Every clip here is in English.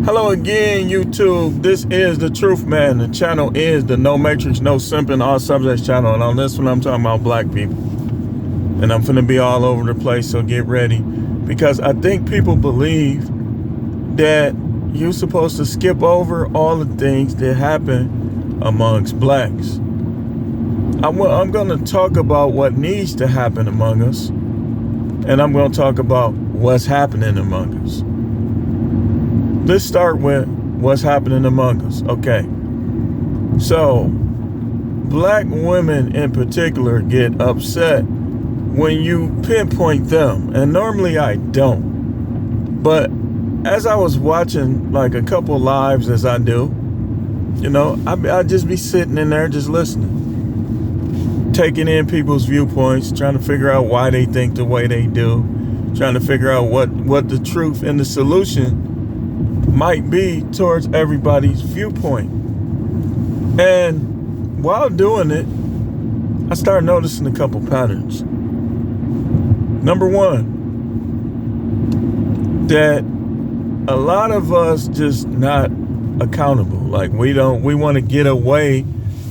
Hello again, YouTube. This is The Truth Man. The channel is the No Matrix, No Simping, All Subjects channel. And on this one, I'm talking about black people. And I'm finna be all over the place, so get ready. Because I think people believe that you're supposed to skip over all the things that happen amongst blacks. I'm going to talk about what needs to happen among us. And I'm going to talk about what's happening among us. Let's start with what's happening among us. Okay. So, black women in particular get upset when you pinpoint them. And normally I don't. But as I was watching like a couple lives as I do, you know, I'd just be sitting in there just listening. Taking in people's viewpoints, trying to figure out why they think the way they do. Trying to figure out what the truth and the solution might be towards everybody's viewpoint. And while doing it, I started noticing a couple patterns. Number one, that a lot of us just not accountable. Like we want to get away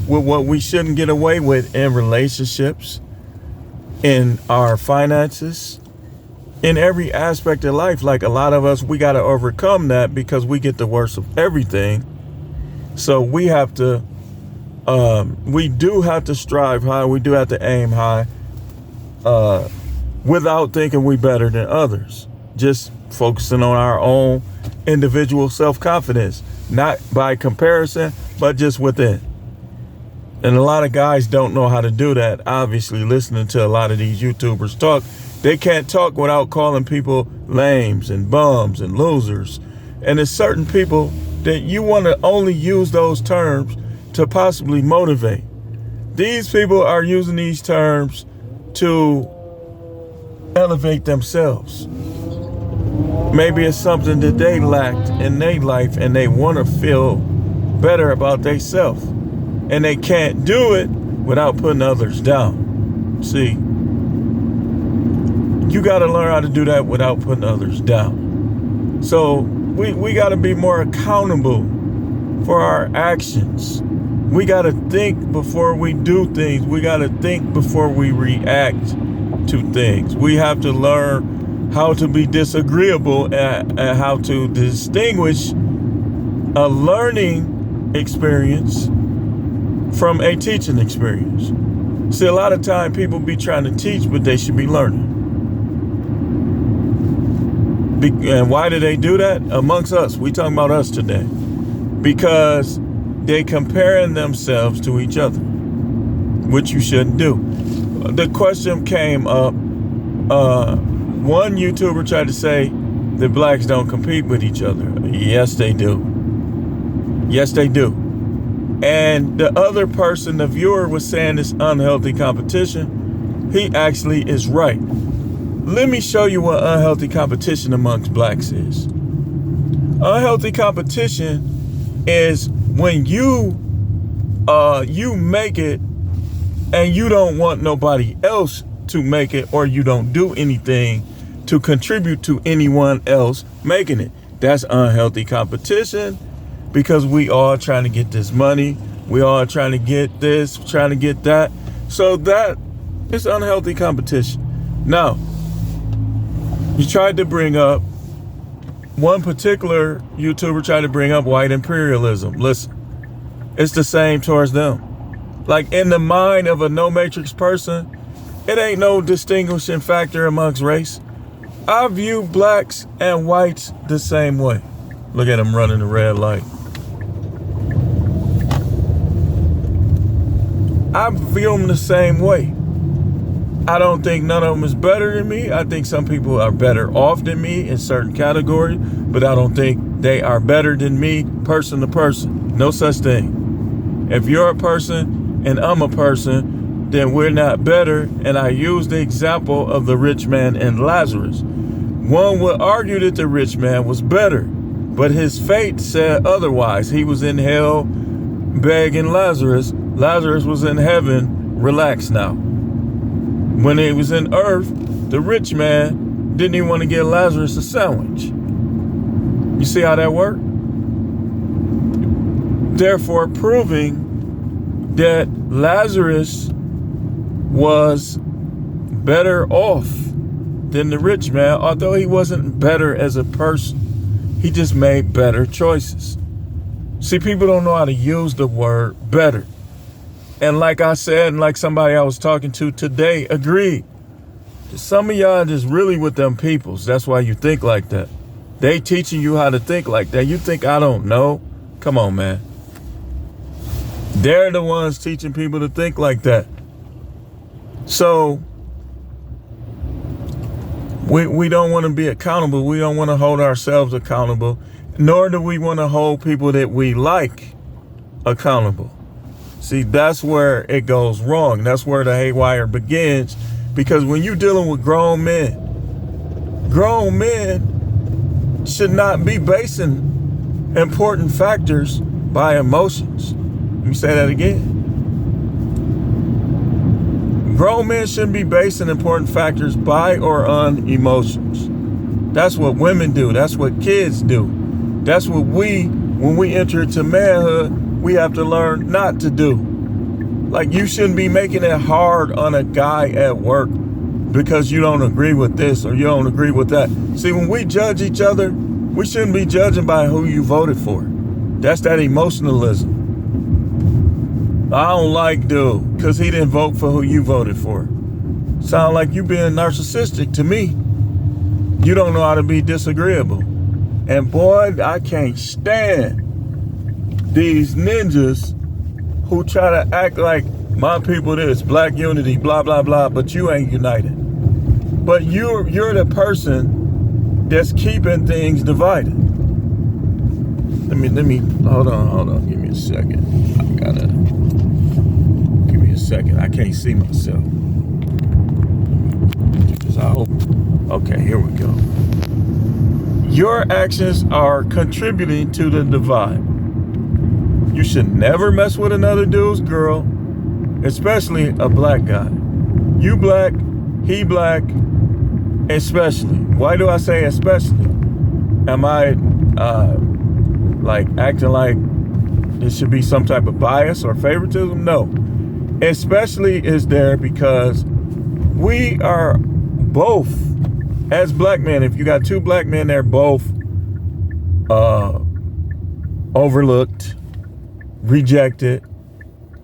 with what we shouldn't get away with in relationships, in our finances, in every aspect of life. Like a lot of us, we got to overcome that because we get the worst of everything. So we have to, we do have to strive high. We do have to aim high, without thinking we better than others. Just focusing on our own individual self-confidence, not by comparison, but just within. And a lot of guys don't know how to do that. Obviously, listening to a lot of these YouTubers talk, they can't talk without calling people lames and bums and losers. And there's certain people that you want to only use those terms to possibly motivate. These people are using these terms to elevate themselves. Maybe it's something that they lacked in their life and they want to feel better about themselves. And they can't do it without putting others down. See, you got to learn how to do that without putting others down. So we got to be more accountable for our actions. We got to think before we do things. We got to think before we react to things. We have to learn how to be disagreeable and how to distinguish a learning experience from a teaching experience. See, a lot of time people be trying to teach, but they should be learning. And why do they do that? Amongst us. We talking about us today. Because they comparing themselves to each other, which you shouldn't do. The question came up, one YouTuber tried to say that blacks don't compete with each other. Yes, they do. Yes, they do. And the other person, the viewer, was saying it's unhealthy competition. He actually is right. Let me show you what unhealthy competition amongst blacks is. Unhealthy competition is when you make it and you don't want nobody else to make it, or you don't do anything to contribute to anyone else making it. That's unhealthy competition, because we all trying to get this money. We all trying to get this, trying to get that. So that is unhealthy competition. Now, you tried to bring up, one particular YouTuber tried to bring up white imperialism. Listen, it's the same towards them. Like in the mind of a no matrix person, it ain't no distinguishing factor amongst race. I view blacks and whites the same way. Look at them running the red light. I view them the same way. I don't think none of them is better than me. I think some people are better off than me in certain categories, but I don't think they are better than me person to person. No such thing. If you're a person and I'm a person, then we're not better. And I use the example of the rich man and Lazarus. One would argue that the rich man was better, but his fate said otherwise. He was in hell begging Lazarus. Lazarus was in heaven. Relax now. When he was in earth, the rich man didn't even want to get Lazarus a sandwich. You see how that worked? therefore proving that Lazarus was better off than the rich man, although he wasn't better as a person. He just made better choices. See, people don't know how to use the word better. And like I said, and like somebody I was talking to today agreed, some of y'all just really with them peoples. That's why you think like that. They teaching you how to think like that. You think I don't know? Come on, man. They're the ones teaching people to think like that. So we don't want to be accountable. We don't want to hold ourselves accountable, nor do we want to hold people that we like accountable. See, that's where it goes wrong. That's where the haywire begins. Because when you're dealing with grown men should not be basing important factors by emotions. Let me say that again. Grown men shouldn't be basing important factors by or on emotions. That's what women do. That's what kids do. That's what when we enter into manhood, we have to learn not to do. Like, you shouldn't be making it hard on a guy at work because you don't agree with this or you don't agree with that. See, when we judge each other, we shouldn't be judging by who you voted for. That's that emotionalism. I don't like dude because he didn't vote for who you voted for. Sound like you being narcissistic to me. You don't know how to be disagreeable. And boy, I can't stand these ninjas who try to act like my people this, black unity, blah, blah, blah, but you ain't united. But you're the person that's keeping things divided. Let me, hold on, give me a second. Give me a second. I can't see myself. Okay, here we go. Your actions are contributing to the divide. You should never mess with another dude's girl, especially a black guy. You black, he black, especially. Why do I say especially? Am I like acting like there should be some type of bias or favoritism? No. Especially is there because we are both, as black men, if you got two black men, they're both overlooked, rejected,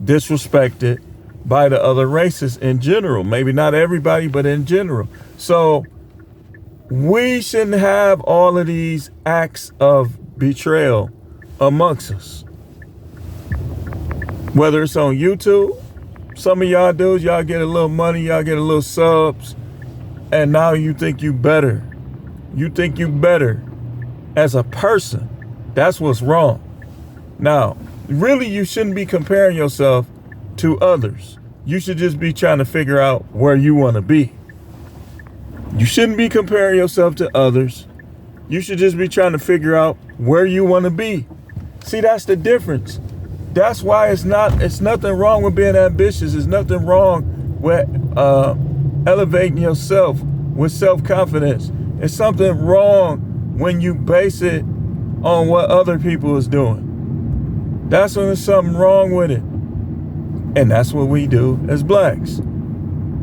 disrespected by the other races in general. Maybe not everybody, but in general. So we shouldn't have all of these acts of betrayal amongst us. Whether it's on YouTube, some of y'all dudes, y'all get a little money, y'all get a little subs, and now you think you better. You think you better as a person. That's what's wrong. Now, really, you shouldn't be comparing yourself to others. You should just be trying to figure out where you want to be. You shouldn't be comparing yourself to others. You should just be trying to figure out where you want to be. See, that's the difference. That's why it's nothing wrong with being ambitious. There's nothing wrong with elevating yourself with self-confidence. It's something wrong when you base it on what other people is doing. That's when there's something wrong with it. And that's what we do as blacks.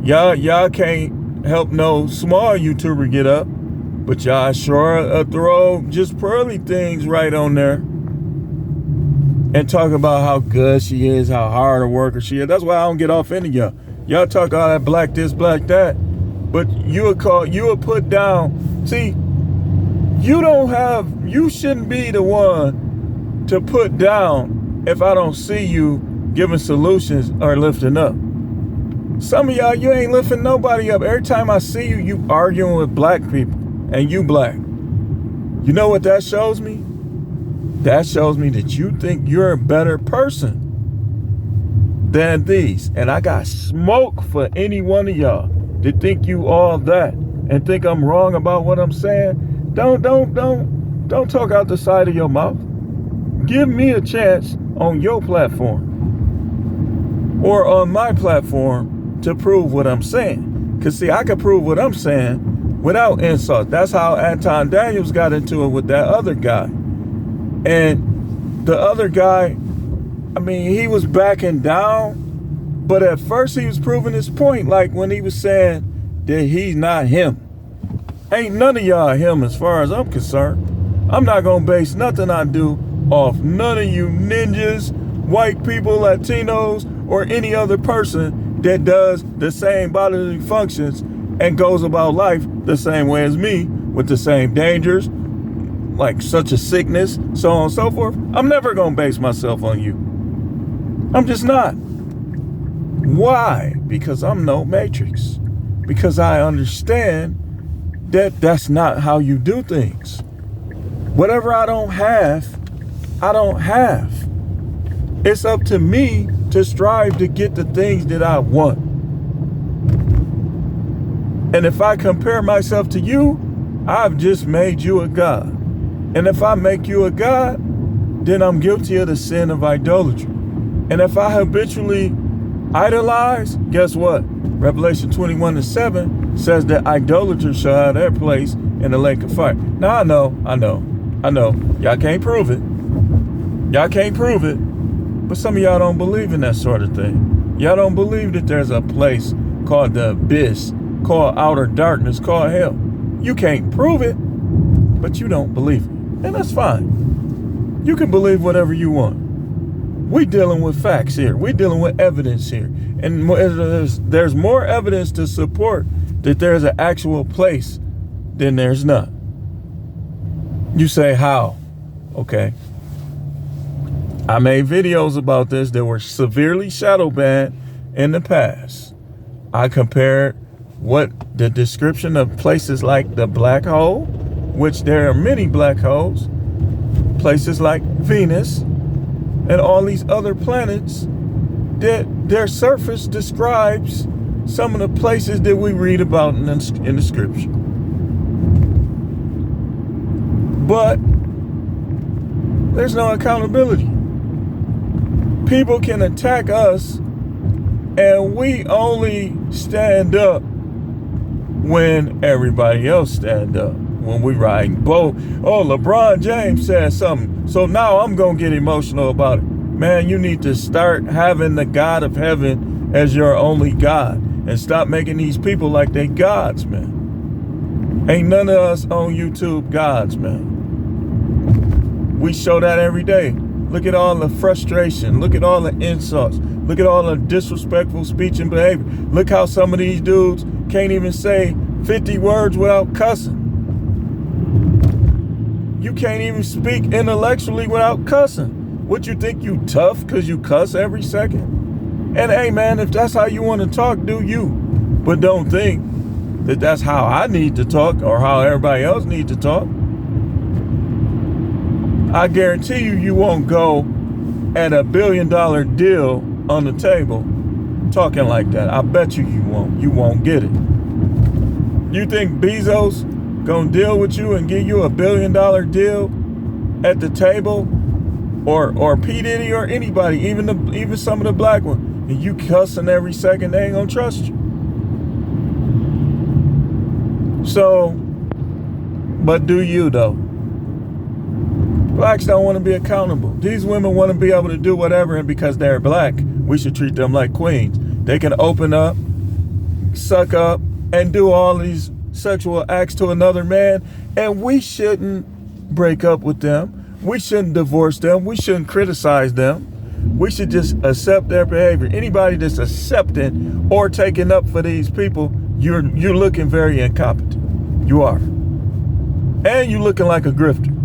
Y'all can't help no small YouTuber get up, but y'all sure throw just pearly things right on there and talk about how good she is, how hard a worker she is. That's why I don't get off into y'all. Y'all talk all that black this, black that, but you would put down. See, you shouldn't be the one to put down if I don't see you giving solutions or lifting up. Some of y'all, you ain't lifting nobody up. Every time I see you, you arguing with black people, and you black. You know what that shows me? That shows me that you think you're a better person than these. And I got smoke for any one of y'all that think you all that and think I'm wrong about what I'm saying. Don't talk out the side of your mouth. Give me a chance on your platform or on my platform to prove what I'm saying. Because see, I can prove what I'm saying without insult. That's how Anton Daniels got into it with that other guy. And the other guy I mean, he was backing down, but at first he was proving his point, like when he was saying that he's not him. Ain't none of y'all him as far as I'm concerned. I'm not gonna base nothing I do off none of you ninjas, white people, Latinos, or any other person that does the same bodily functions and goes about life the same way as me, with the same dangers, like such a sickness, so on and so forth. I'm never gonna base myself on you. I'm just not. Why? Because I'm no matrix. Because I understand that that's not how you do things. Whatever I don't have, I don't have. It's up to me to strive to get the things that I want. And if I compare myself to you, I've just made you a god. And if I make you a god, then I'm guilty of the sin of idolatry. And if I habitually idolize, guess what? Revelation 21:7 says that idolaters shall have their place in the lake of fire. Now I know. Y'all can't prove it. But some of y'all don't believe in that sort of thing. Y'all don't believe that there's a place called the abyss, called outer darkness, called hell. You can't prove it, but you don't believe it. And that's fine. You can believe whatever you want. We dealing with facts here. We dealing with evidence here. And there's more evidence to support that there's an actual place than there's not. You say, how? Okay. I made videos about this that were severely shadow banned in the past. I compared what the description of places like the black hole, which there are many black holes, places like Venus, and all these other planets, that their surface describes some of the places that we read about in the scripture. But there's no accountability. People can attack us, and we only stand up when everybody else stand up. When we riding boat, oh, LeBron James said something, so now I'm gonna get emotional about it. Man, you need to start having the God of heaven as your only God, and stop making these people like they gods, man. Ain't none of us on YouTube gods, man. We show that every day. Look at all the frustration. Look at all the insults. Look at all the disrespectful speech and behavior. Look how some of these dudes can't even say 50 words without cussing. You can't even speak intellectually without cussing. What, you think you tough because you cuss every second? And hey, man, if that's how you want to talk, do you. But don't think that that's how I need to talk or how everybody else needs to talk. I guarantee you won't go at $1 billion deal on the table talking like that. I bet you won't. You won't get it. You think Bezos gonna deal with you and give you $1 billion deal at the table, or P. Diddy or anybody, even some of the black ones, and you cussing every second? They ain't gonna trust you. So, but do you though? Blacks don't want to be accountable. These women want to be able to do whatever, and because they're black, we should treat them like queens. They can open up, suck up, and do all these sexual acts to another man, and we shouldn't break up with them. We shouldn't divorce them. We shouldn't criticize them. We should just accept their behavior. Anybody that's accepting or taking up for these people, you're looking very incompetent. You are. And you're looking like a grifter.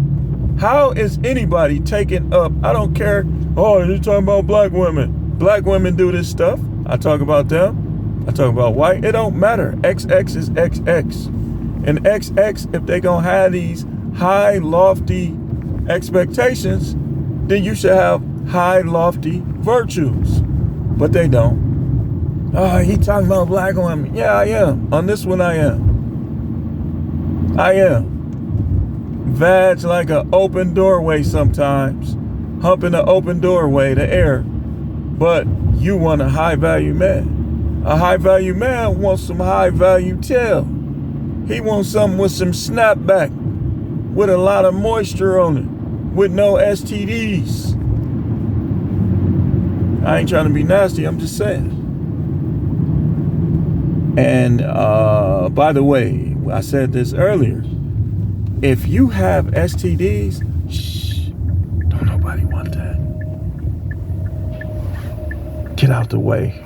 How is anybody taking up? I don't care. Oh, you're talking about black women. Black women do this stuff. I talk about them. I talk about white. It don't matter. XX is XX. And XX, if they gonna have these high, lofty expectations, then you should have high, lofty virtues. But they don't. Oh, he talking about black women. Yeah, I am. On this one, I am. I am. Vag like an open doorway sometimes. Humping an open doorway, the air. But you want a high value man. A high value man wants some high value tail. He wants something with some snapback, with a lot of moisture on it, with no STDs. I ain't trying to be nasty. I'm just saying. And by the way, I said this earlier. If you have STDs, shh, don't nobody want that. Get out the way.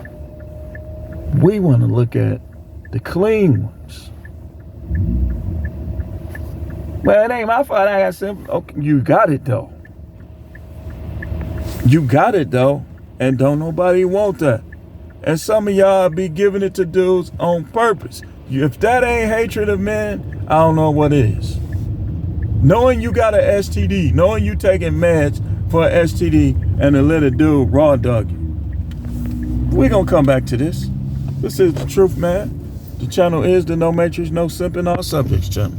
We want to look at the clean ones. Well, it ain't my fault. I got simple. Okay, you got it though. You got it though, and don't nobody want that. And some of y'all be giving it to dudes on purpose. If that ain't hatred of men, I don't know what is. Knowing you got an STD, knowing you taking meds for an STD, and to let a dude raw dog you. We gonna come back to this. This is the truth, man. The channel is the No Matrix, No Simping, All Subjects channel.